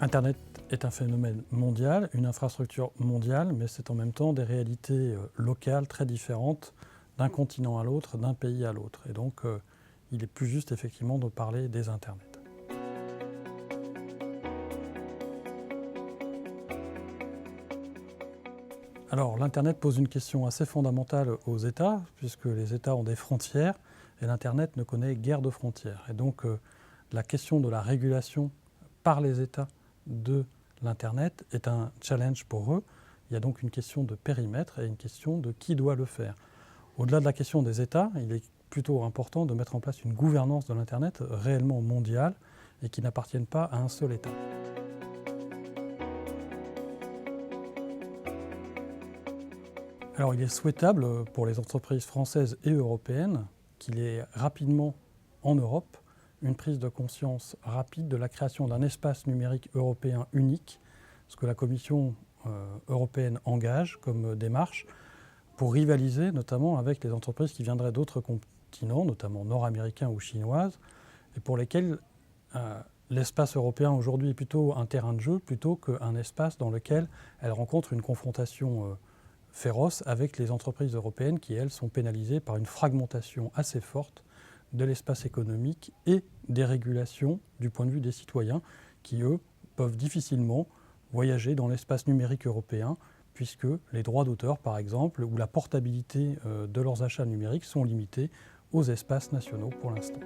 Internet est un phénomène mondial, une infrastructure mondiale, mais c'est en même temps des réalités locales très différentes d'un continent à l'autre, d'un pays à l'autre. Et donc, il est plus juste effectivement de parler des Internets. Alors, l'Internet pose une question assez fondamentale aux États, puisque les États ont des frontières, et l'Internet ne connaît guère de frontières. Et donc, la question de la régulation par les États de l'Internet est un challenge pour eux. Il y a donc une question de périmètre et une question de qui doit le faire. Au-delà de la question des États, il est plutôt important de mettre en place une gouvernance de l'Internet réellement mondiale et qui n'appartienne pas à un seul État. Alors il est souhaitable pour les entreprises françaises et européennes qu'il y ait rapidement en Europe une prise de conscience rapide de la création d'un espace numérique européen unique, ce que la Commission européenne engage comme démarche pour rivaliser notamment avec les entreprises qui viendraient d'autres continents, notamment nord-américains ou chinoises, et pour lesquelles l'espace européen aujourd'hui est plutôt un terrain de jeu plutôt qu'un espace dans lequel elles rencontrent une confrontation féroce avec les entreprises européennes qui, elles, sont pénalisées par une fragmentation assez forte de l'espace économique et des régulations du point de vue des citoyens qui, eux, peuvent difficilement voyager dans l'espace numérique européen puisque les droits d'auteur, par exemple, ou la portabilité de leurs achats numériques sont limités aux espaces nationaux pour l'instant.